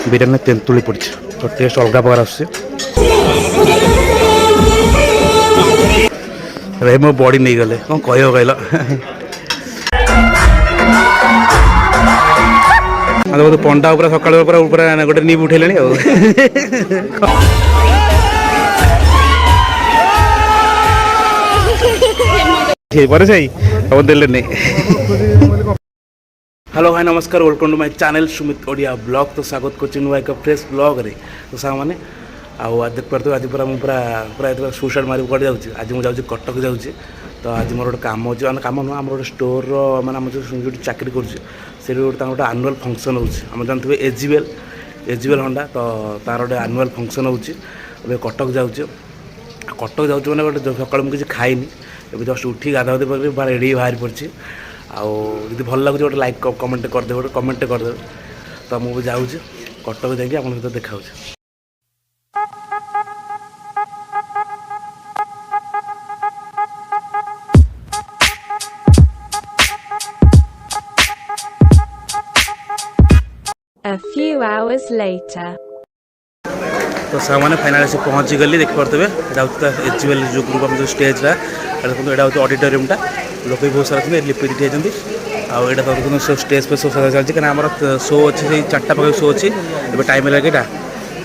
बिरियानी तेंतुली पड़ी तो टेस्ट अलग प्रकार आस मो बॉडी नहीं गले कौन कह कहल पंडा पूरा सकाल पूरा गोटे नीब उठेले पर से देले नहीं। हेलो भाई नमस्कार welcome to my channel Sumit Odia blog तो स्वागत कर एक फ्रेश ब्लॉग रे तो साग मैंने आज देख पार्थ आज पूरा पूरा पूरा सुसाइड मारी कट जाऊँगी आज मुझे जाऊँगी कटक जाऊँगी तो आज मोर गोटे कम अच्छे मैंने कम नुह आम गोटे स्टोर मैंने जो चाकरी कर गोटे आनुआल फंक्शन होम जानते एजीवेल हंडा तो तार गोटे आनुआल फंक्शन होती कटक जाऊँगी मैंने गोटे सकाल मुझे खाईनी ए जस्ट उठी गाधा रेडी बाहर पड़ी आदि भल लगुच गोटे लाइक कमेंट करदे गोटे कमेंट करदे तो मुझे जाऊँगी कटक जाकि आप सहित देखा। A few hours later. तो सामने फाइनाल से पहुँची गली देख पारे एचवेल जो ग्रुप जो स्टेज रहा यहाँ हूँ ऑडिटोरियमटा लोक भी बहुत सारा लिपि दिखाई आउटा तो स्टेज पे शो चलती कहीं आम शो अच्छे 4टा पाखे शो अच्छी ए टाइम लगे यहाँ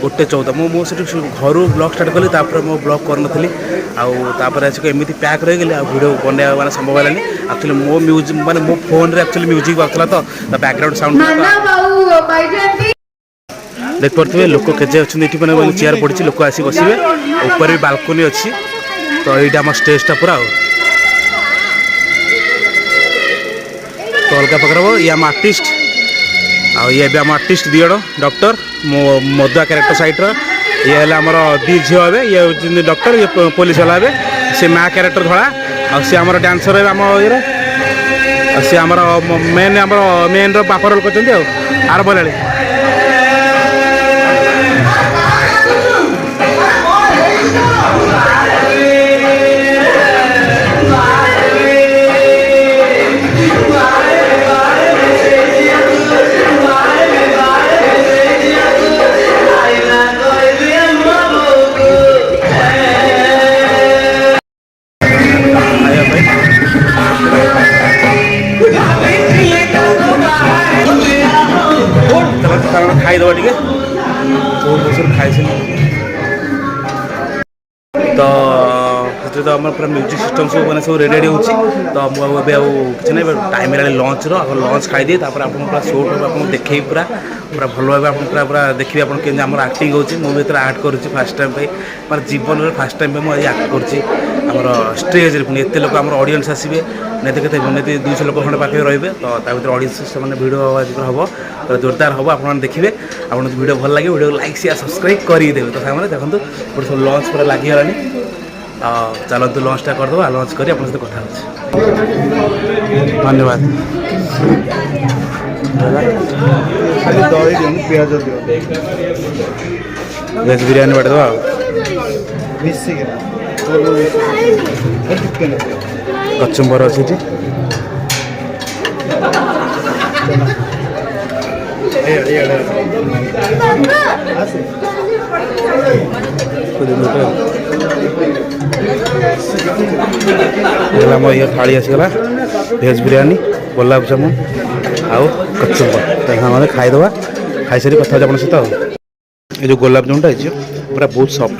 1:14 मुझे घर ब्लॉग स्टार्ट कली मो ब्लॉग करी आउे एमती पैक रही गली वीडियो बनवा मैंने संभव है एक्चुअली मो म्यूजिक मैंने मो फोन रे एक्चुअली म्यूजिक बाजूला तो बैकग्राउंड साउंड देख पारे लोक केजे अच्छे मैंने चेयर पड़ी लोक आसी बसवे ऊपर भी बालकोनी अच्छी तो यहाँ आम स्टेजटा पूरा तो अलग प्रकार ये आम आर्टिस्ट ये आम आर्टिस्ट दिजण डॉक्टर मो मधुआ क्यारेक्टर सैड्र ये आमर दी झील हे ये डॉक्टर ये पुलिस वाला हे सी माँ क्यारेक्टर धड़ा सी आम डांसर है आम ये सी आम मेन बाप रोल कर आर बोला खाईदे टे खाई तो आम पूरा म्यूजिक सिस्टम सब मैंने सब रेडी हो तो मुझे किसी ना टाइम है लंच लंच खाई दिए पूरा शो आप देखे पूरा पूरा भल भाव आप पूरा देखिए आप आक्टिंग होती मुझे आर्ट करुँच फास्ट टाइम मैं जीवन में फास्ट टाइम मुझे आक्ट करुँच स्टेज पुणी एत लोक आम ऑडियंस आसवे नहीं तो 200 लोक खंडे पाखे रे तो ऑडियंस से भिडियो हम तो जोरदार हम आप देखिए आप वीडियो भल लगे वीडियो लाइक शेयर सब्सक्राइब करदे तो सामने देखो गोटे सब लंच पूरा लगिगला चलतु लंचटा करदे लंच कर सहित कथा धन्यवाद वेज बिरियानी बांटदेवा कचुम्बर अच्छी मोर ये थाली आसीगला भेज बिरियानी गुलाब जामुन आउ कचुम्बर मैंने खाईदे खाई सारी कथा आप सहित ये जो गुलाब जामुनटा है पूरा बहुत सफ्ट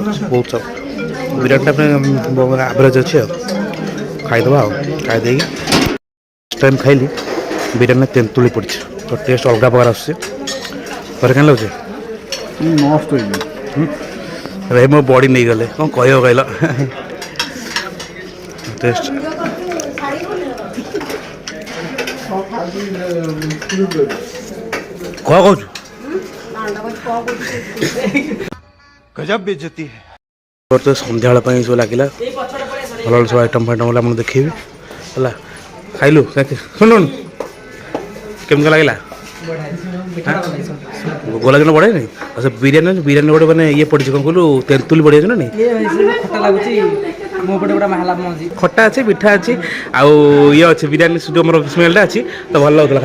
बिरियानी एवरेज अच्छे खाईदे खाईदे टाइम खाइली बिरियानी तेंतुली पड़ी तो टेस्ट अलग प्रकार आस लगे नष्ट मो बॉडी नहीं गले कौन कह कहल टेस्ट कह गजब बेइज्जती है तो संध्या सब लगे भल सब आइटम फाइटम आप देखिए है खाइलु शुणु केमती लगे गोला जन बढ़े नहीं अच्छा बिरियानी बिरियानी गोटे मैंने ये पड़ी कौन कहलु तेंतुली बढ़िया ना नहीं खटा अच्छे पिठा अच्छी आउ ये अच्छे बिरियानी जो मोर स्मेलटा अच्छी तो भल लगुला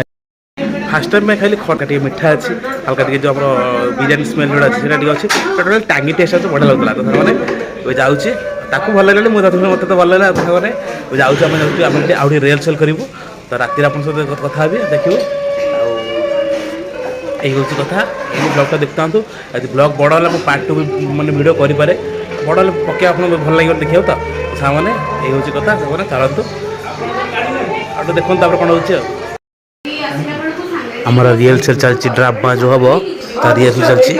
फास्ट टाइम खाई खटा टे मीठा अच्छी हल्का टे जो बिरियानी स्मेल जोड़ा अच्छी अच्छे टोटाल टांगी टेस्ट अच्छे बढ़िया लगुला तो मैंने जाऊँगी ताकू भल लगे मुझे मत तो भल लगे मैंने जाऊँ आम आउ रिहर्सल करूँ तो राति आप सहित कथा देखिए यही हूँ कथा ब्लगटा देखता हूँ यदि ब्लग बड़ है पार्ट 2 भी मैंने भिडियो करें बड़ पके आप भल लगे देखिए तो सामने यही हूँ कथा से चलतु आउ देखो कौन हो हमारा रिहर्सल चलती ड्रामा जो हम तार रिहर्सल चलती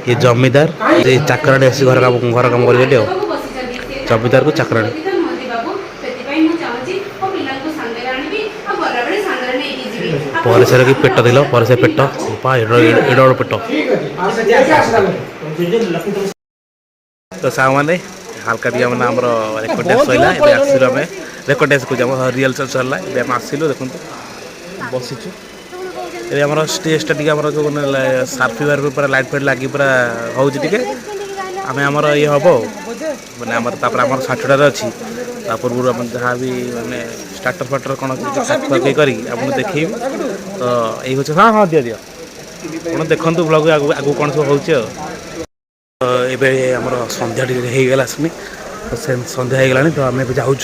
ये जमीदार ये चाकराणी आसी घर काम कर जमीदार को चाकराणी परिसर की पेट दिल परिसर पेट एड पेट तो साग मैंने हाल्का टी मैंने आम रेकर्ड डांस सरला आसलु आम रेकर्ड डांस कह रिहर्सल सरला आम आसलु देखो बसीचु ये आम स्टेजटा टी जो सार्फी वार्फी पूरा लाइट फाइट लगी पूरा हो आम आमर ये हम मैंने आम सातटार अच्छी पूर्व आम जहाँ भी मैंने स्टार्टर फार्टर कौन खाई कर देखेबी तो यही हूँ हाँ हाँ दिया दिया कौन देखु ब्लग आगू कौन सब होमर सन्ध्या होगला आसमी तो सन्ध्या होगला तो आम जाऊँ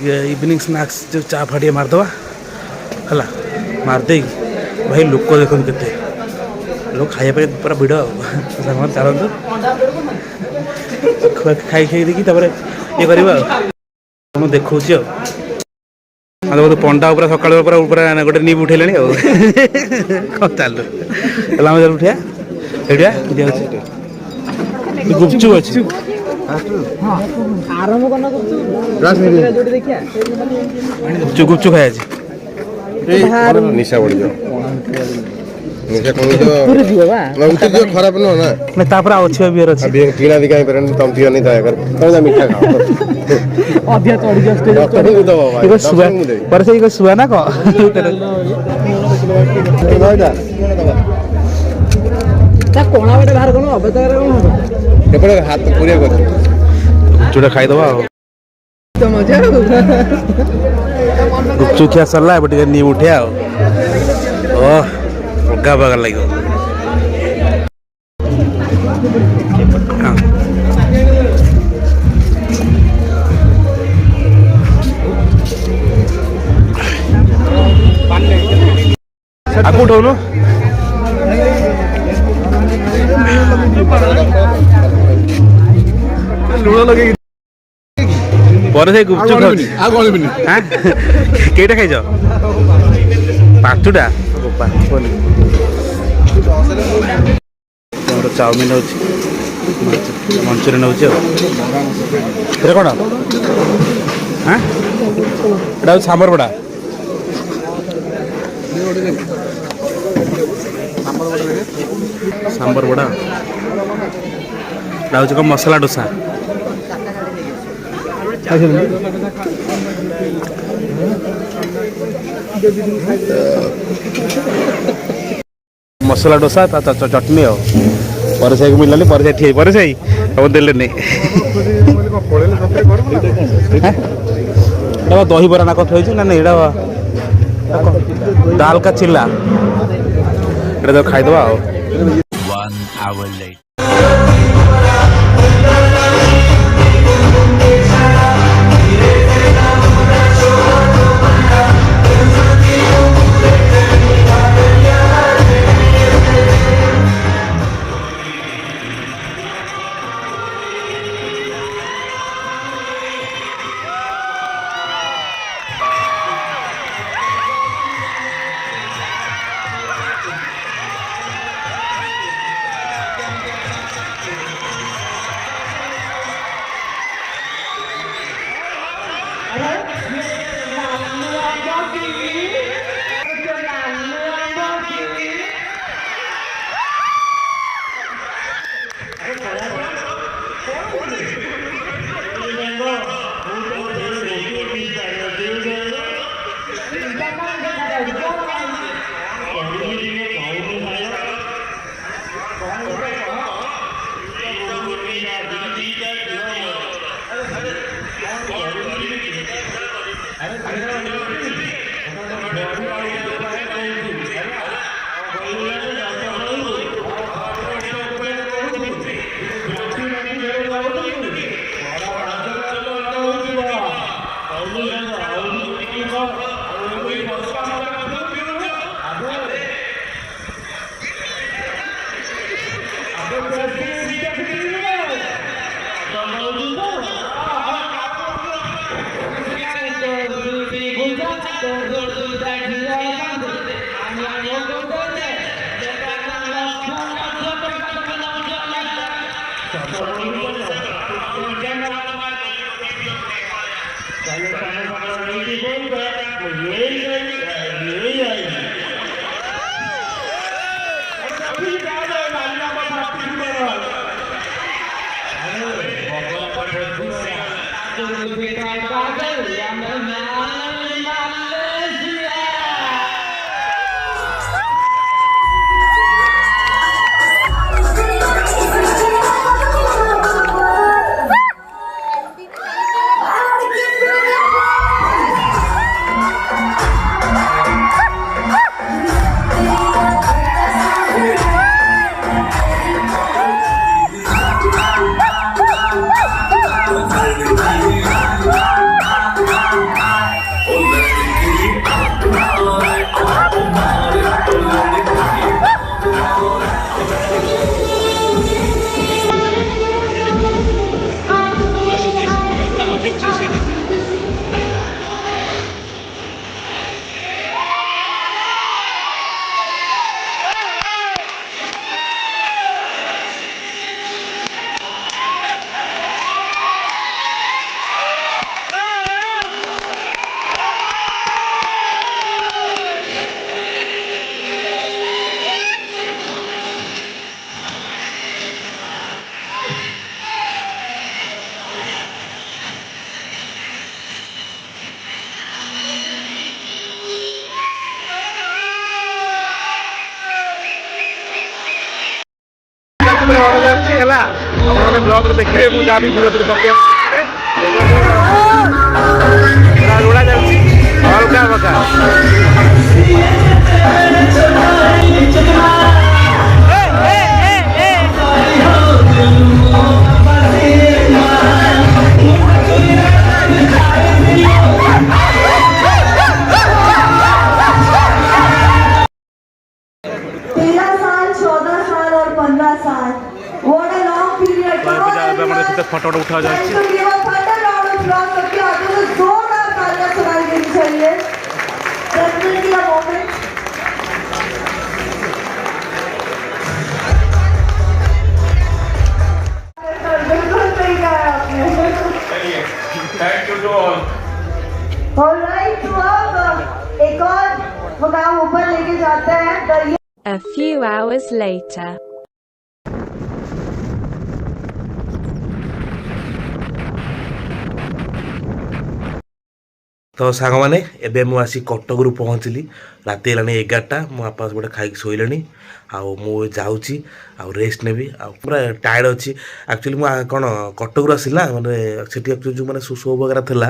इवनिंग स्नाक्स जो चा फाटे मारदे है मारदे भाई लोक देखते के लोग खाइबा पूरा भिड़ चलते खाई खाई देखी ये करवा देखा तो पंडा पूरा सकाल पूरा गोटे नीब उठेला चल उठा एटा गुपचुप अच्छी गुपचुप खाई निशा बढ़ निशा कौन खराब नुह ना तापर अच्छी बियर अच्छी किणा दी कहीं पर तुम पियो नहीं दया कर तुम मीठा खाओ अभिया चढ़ी पर से सुआ ना को कोणा बाटे बाहर कौन एपटे हाथ पूरे गुपचुड़ा खाईदबा मजा गुपचुप खिया सरला टे नी उठे अलगा बगर लगे आगू उठाउनु लुण लगे पर से गुपचुप केटा खाइज पाँचटा चाउमिन अच्छी मंचूरियन अच्छे कौन हाँ एटा सांबर बड़ा सांबर बड़ा कौन मसला डोसा मसला डोसा चटनी पर से मिलनी पर से ठीक पर से अब देले नहीं दही बरा ना कथ ना नहीं दाल का चिल्ला तो खाईदबा ହେଲା ଆପଣମାନେ ବ୍ଲଗ୍ରେ ଦେଖିବେ ମୁଁ ଯାହା ବି ଭିଡ଼ିଓ ପକେଇବା ରୋଡ଼ା ଯାଉଛି ଅଲଗା ଅଲଗା ଫଟୋ ଉଠା ଯାଉଛି ऑलराइट, तो अब एक और मुकाम ऊपर लेके जाता है। A few hours later. ତ ସାଙ୍ଗମାନେ ଏବେ ମୁଁ ଆସି କଟକରୁ ପହଞ୍ଚିଲି ରାତି ହେଲାଣି 11ଟା ମୋ ବାପା ଗୋଟେ ଖାଇକି ଶୋଇଲେଣି ଆଉ ମୁଁ ଯାଉଛି ଆଉ ରେଷ୍ଟ ନେବି ଆଉ ପୁରା ଟାୟାର୍ଡ଼ ଅଛି ଆକ୍ଚୁଆଲି ମୁଁ କ'ଣ କଟକରୁ ଆସିଲା ମାନେ ସେଠି ଆକ୍ଚୁଆଲି ଯେଉଁ ମାନେ ଶୋ ବଗେରା ଥିଲା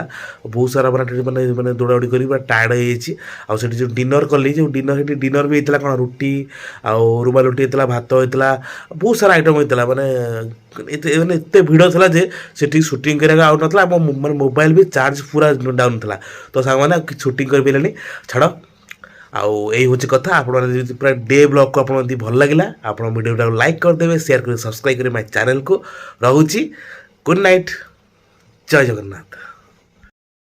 ବହୁତ ସାରା ମାନେ ମାନେ ଦୌଡ଼ାଦୌଡ଼ି କରି ପୁରା ଟାୟାର୍ଡ଼ ହେଇଯାଇଛି ଆଉ ସେଠି ଯେଉଁ ଡିନର୍ କଲି ଯେଉଁ ସେଠି ଡିନର୍ ବି ହେଇଥିଲା କ'ଣ ରୁଟି ଆଉ ରୁମାଲ ରୁଟି ହେଇଥିଲା ଭାତ ହେଇଥିଲା ବହୁତ ସାରା ଆଇଟମ୍ ହେଇଥିଲା ମାନେ ଏତେ ଭିଡ଼ ଥିଲା ଯେ ସେଠି ସୁଟିଂ କରିବାକୁ ଆଉ ନଥିଲା ମାନେ ମୋବାଇଲ୍ ବି ଚାର୍ଜ ପୁରା ଡାଉନ୍ ଥିଲା ତ ସାଙ୍ଗମାନେ ସୁଟିଂ କରିପାରିଲେନି ଛାଡ଼ ଆଉ ଏଇ ହେଉଛି କଥା ଆପଣମାନେ ଯଦି ପୁରା ଡେ ବ୍ଲଗ୍କୁ ଆପଣଙ୍କୁ ଯଦି ଭଲ ଲାଗିଲା ଆପଣ ଭିଡ଼ିଓଟାକୁ ଲାଇକ୍ କରିଦେବେ ସେୟାର କରି ସବସ୍କ୍ରାଇବ୍ କରିବେ ମାଇ ଚ୍ୟାନେଲ୍କୁ ରହୁଛି ଗୁଡ୍ ନାଇଟ୍ ଜୟ ଜଗନ୍ନାଥ।